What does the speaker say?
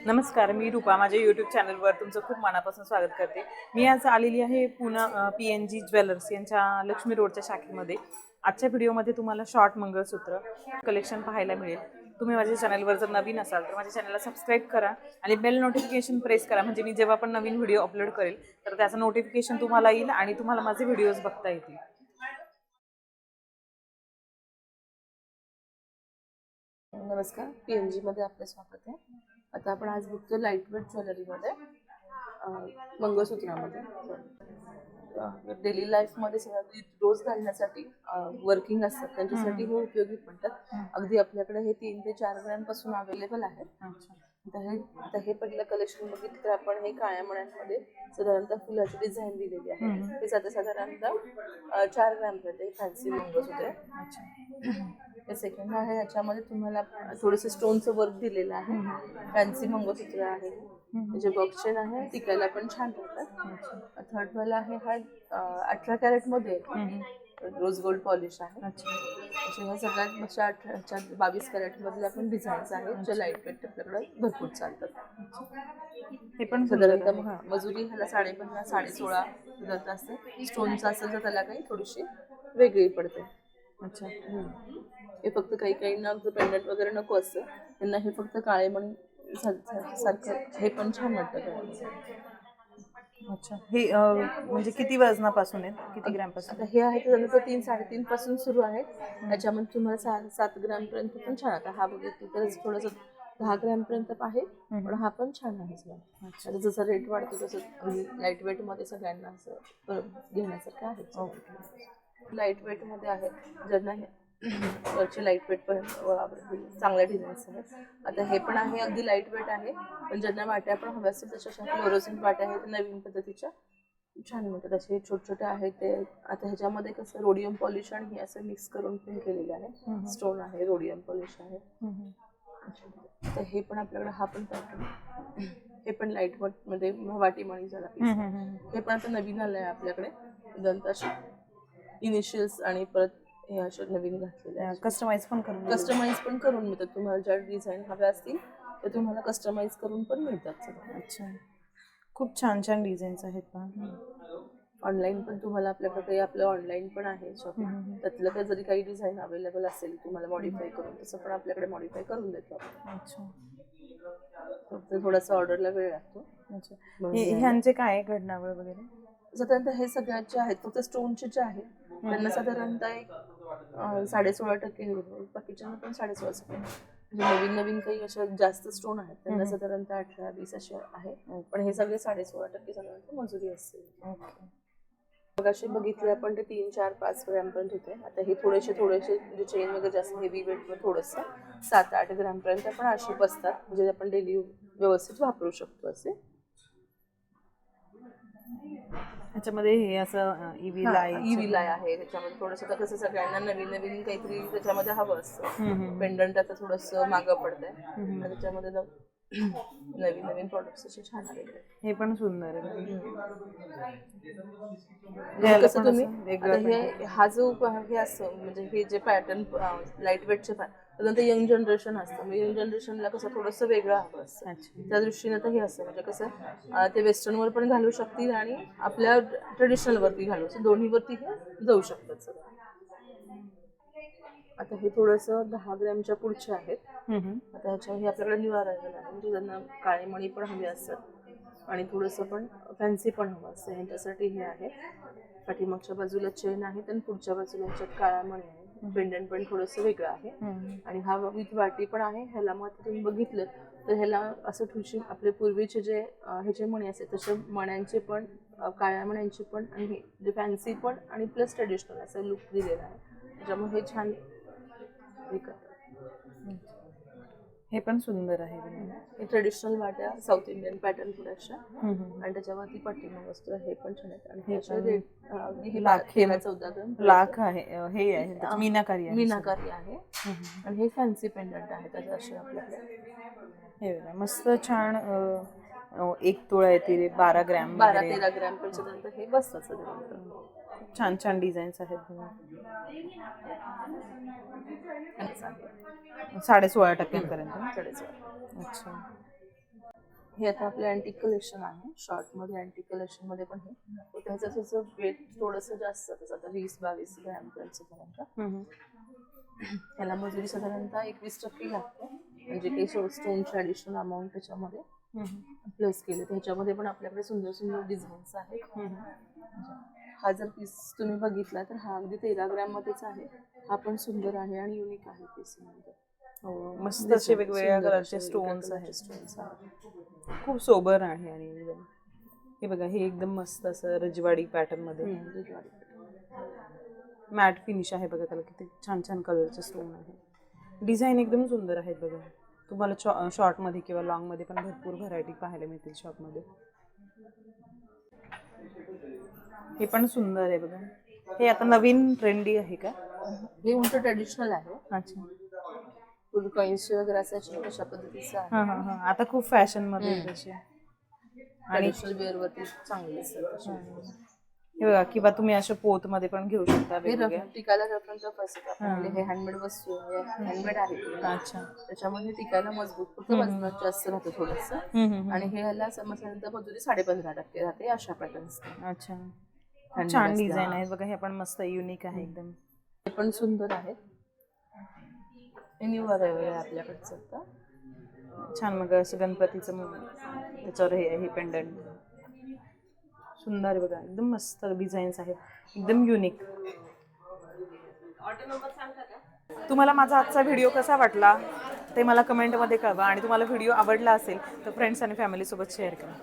नमस्कार, मी रूपा. माझ्या यूट्यूब चॅनलवर तुमचं खूप मनापासून स्वागत करते. मी आज आलेली आहे पुन्हा PNG ज्वेलर्स यांच्या लक्ष्मी रोडच्या शाखेमध्ये. आजच्या व्हिडिओमध्ये तुम्हाला शॉर्ट मंगळसूत्र कलेक्शन पाहायला मिळेल. तुम्ही माझ्या चॅनलवर जर नवीन असाल तर माझ्या चॅनलला सबस्क्राईब करा आणि बेल नोटिफिकेशन प्रेस करा, म्हणजे मी जेव्हा पण नवीन व्हिडिओ अपलोड करेल तर त्याचं नोटिफिकेशन तुम्हाला येईल आणि तुम्हाला माझे व्हिडिओज बघता येतील. नमस्कार, PNG मध्ये आपलं स्वागत आहे. आता आपण आज बघतो लाईटवेट ज्वेलरीमध्ये मंगळसूत्रामध्ये डेली लाईफमध्ये सगळ्यात रोज घालण्यासाठी वर्किंग असतात त्यांच्यासाठी हे उपयोगी पडतात. अगदी आपल्याकडे हे 3 ते 4 ग्रॅमपासून अवेलेबल आहेत. आता हे पहिलं कलेक्शन बघितलं तर आपण हे काळ्या मण्यांमध्ये साधारणतः फुलाची डिझाईन दिलेली आहे. हे साधारणतः 4 ग्रॅमपर्यंत फॅन्सी मंगळसूत्र आहे. हे सेकंड आहे, याच्यामध्ये तुम्हाला थोडंसं स्टोनचं वर्क दिलेलं आहे. फॅन्सी मंगळसूत्र आहे, म्हणजे बॉक्स चेन आहे, टिकायला पण छान राहतात. थर्ड वाला आहे हा 18 कॅरेट मध्ये रोज गोल्ड पॉलिश आहे. अशा ह्या सगळ्यात 22 कॅरेट मधल्या पण डिझाईन्स आहेत ज्या लाईट वेट आपल्याकडे भरपूर चालतात. हे पण साधारणतः मजुरी ह्याला 15.5 16 असते. स्टोनचं असेल तर त्याला काही थोडीशी वेगळी पडते. अच्छा. हे फक्त काही ना पेंडंट वगैरे नको असतं त्यांना, हे फक्त काळे मणी सारखं हे पण छान वाटतं. अच्छा. हे म्हणजे किती वजनापासून आहेत, किती ग्रॅमपासून? आता हे आहे तर 3-3.5 पासून सुरू आहे. त्याच्यामध्ये तुम्हाला 7 ग्रॅम पर्यंत पण छान. आता हा बघितलं तर थोडंसं 10 ग्रॅम पर्यंत आहे, पण हा पण छान आहे सगळं. आता जसं रेट वाढतो तसं लाईट वेट मध्ये सगळ्यांना असं घेण्यासारखं आहे. लाईट वेट मध्ये आहे ज्यांना वरचे लाईट वेट पण चांगल्या डिझाईन्स आहेत. आता हे पण आहे अगदी लाईट वेट आहे, पण ज्यांना वाट्या पण हव्या असतील तशा फ्लोरोसेंट वाट्या आहेत नवीन पद्धतीच्या, छान म्हणतात. असे छोटे छोटे आहेत ते. आता ह्याच्यामध्ये कसं रोडियम पॉलिश आणि हे असं मिक्स करून पण केलेलं आहे. स्टोन आहे, रोडियम पॉलिश आहे. तर हे पण आपल्याकडे हा पण पॅटर्न, हे पण लाईट वेट मध्ये वाटी मणी झाला. हे पण आता नवीन आलंय आपल्याकडे. दंत इनिशियल्स आणि परत हे अशा नवीन घातलेले कस्टमाइज पण करून मिळतात. तुम्हाला ज्या डिझाईन हव्या असतील ते तुम्हाला कस्टमाइज करून पण मिळतात. अच्छा, खूप छान छान डिझाईन्स आहेत पण. ऑनलाईन पण तुम्हाला आपल्याकडे आपलं ऑनलाईन पण आहे शॉपिंग. त्यातलं काही जरी काही डिझाईन अवेलेबल असेल तुम्हाला मॉडिफाय करून, तसं पण आपल्याकडे मॉडिफाय करून देतो. अच्छा. फक्त थोडासा ऑर्डरला वेळ लागतो. अच्छा. ह्यांचे काय घडणावळ वगैरे? साधारणतः हे सगळ्याचे आहेत, फक्त स्टोनचे जे आहेत त्यांना साधारणतः 16.5% बाकीच्यांना पण 16.5%. म्हणजे नवीन काही अशा जास्त स्टोन आहेत त्यांना साधारणतः 18-20 असे आहे, पण हे सगळे 16.5% साधारणतः मजुरी असते. असे बघितले आपण ते 3-4-5 ग्रॅम पर्यंत होते. आता हे थोडेसे म्हणजे चेन वगैरे जास्त हेवी वेट थोडंसं 7-8 ग्रॅम पर्यंत पण असे बसतात, म्हणजे आपण डेली व्यवस्थित वापरू शकतो असे. त्याच्यामध्ये हे असं इव्हिलाय आहे. त्याच्यामध्ये थोडंसं कसं सगळ्यांना नवीन काहीतरी त्याच्यामध्ये हवं असतं. पेंडंट आता थोडंसं मागं पडतंय, त्याच्यामध्ये नवीन प्रॉडक्ट्स असे छान आलेले. हे पण सुंदर आहे. कसं तुम्ही आता हे हा जो हे असतं म्हणजे हे जे पॅटर्न लाईट वेटचे त्यानंतर यंग जनरेशन असतं. यंग जनरेशनला कसं थोडंसं वेगळं हवं असतं. त्या दृष्टीनं तर हे असतं, म्हणजे कसं ते वेस्टर्नवर पण घालू शकतील आणि आपल्या ट्रेडिशनलवरती घालू, दोन्हीवरती हे जाऊ शकतात सगळं. आता हे थोडंसं 10 ग्रॅमच्या पुढचे आहेत. आता ह्याच्या हे आपल्याकडे न्यू अरायवल आहे, म्हणजे ज्यांना काळे मणी पण हवे असतात आणि थोडंसं पण फॅन्सी पण हवं असतं ह्यांच्यासाठी हे आहे. पाठीमागच्या बाजूला चेन आहे आणि पुढच्या बाजूला ह्याच्यात काळा मणी आहे. पेंडंट पण थोडंसं वेगळं आहे आणि हा विथ वाटी पण आहे. ह्याला मग तुम्ही बघितलं तर ह्याला असं ठुशी आपले पूर्वीचे जे ह्याचे मणी असते तसे मण्यांचे पण, काळ्या मण्यांचे पण आणि हे फॅन्सी पण आणि प्लस ट्रेडिशनल असं लुक दिलेला आहे. त्याच्यामुळे हे छान हे पण सुंदर आहे. हे ट्रेडिशनल वाट्या साऊथ इंडियन पॅटर्न थोड्याशा आणि त्याच्यावरती पाठीमाग वस्तू हे पण छान आहेत. आणि हे 13-14 ग्रॅम लाख आहे. हे आहे मीनाकारी आहे आणि हे फॅन्सी पेंडंट आहे त्याच्या असे आपल्याकडे. हे बघा मस्त छान 1 तोळा येते 12 ग्रॅम 12-13 ग्रॅम पर्यंत हे बसतात. छान छान डिझाईन्स आहेत. 16.5% पर्यंत. अच्छा. हे आता आपलं अँटिक कलेक्शन आहे. शॉर्ट मध्ये अँटिक कलेक्शन मध्ये पण हे त्याचं वेट थोडंसं जास्त असतं, आता 20-22 ग्रॅम पर्यंत. ह्याला मजुरी साधारणतः 21% लागते, म्हणजे काही स्टोनचे ऍडिशनल अमाऊंट त्याच्यामध्ये प्लस केले. त्याच्यामध्ये पण आपल्याकडे सुंदर सुंदर डिझाईन्स आहेत. हा जर पीस तुम्ही बघितला तर हा अगदी 13 ग्रॅम मध्येच आहे. हा पण सुंदर आहे आणि युनिक आहे पीस मध्ये. मस्त असे वेगवेगळ्या कलरचे स्टोन्स आहेत. खूप सोबर आहे. आणि एकदम हे बघा, हे एकदम मस्त असं रजवाडी पॅटर्न मध्ये मॅट फिनिश आहे बघा. त्याला किती छान छान कलरचे स्टोन आहे. डिझाईन एकदम सुंदर आहेत बघा. तुम्हाला शॉर्ट मध्ये किंवा लॉंग मध्ये पण भरपूर व्हरायटी पाहायला मिळतील शॉप मध्ये. हे पण सुंदर आहे बघा. हे आता नवीन ट्रेंडी आहे का? हे उलट ट्रेडिशनल आहे. अच्छा. फुल कॉइन्स वगैरे असायचे अशा पद्धतीचं आहे. हा हा हा. आता खूप फॅशन मध्ये आहे तसे. ट्रेडिशनल वेअर वरती चांगले असतात. हे बघा, किंवा तुम्ही अशा पोत मध्ये पण घेऊ शकता वेगवेगळ्या. टिकायला रफ अँड टफ असतात. हे हँडमेड वस्तू हँडमेड आहे. अच्छा. त्याच्यामध्ये टिकायला मजबूत, फक्त वजनात जास्त राहतं थोडंसं. आणि हे ह्याला समजल्यानंतर मजुरी 15.5% राहते अशा पॅटर्न्स. अच्छा. छान डिझाईन आहे बघा. हे पण मस्त युनिक आहे एकदम. हे पण सुंदर आहे. न्यू अरायवल आहे आपल्याकडचं आता. छान. मग असं गणपतीचं त्याच्यावर हे पेंडंट सुंदर आहे बघा. एकदम मस्त डिझाईन्स आहेत, एकदम युनिक. तुम्हाला माझा आजचा व्हिडिओ कसा वाटला ते मला कमेंटमध्ये कळवा. आणि तुम्हाला व्हिडिओ आवडला असेल तर फ्रेंड्स आणि फॅमिलीसोबत शेअर करा.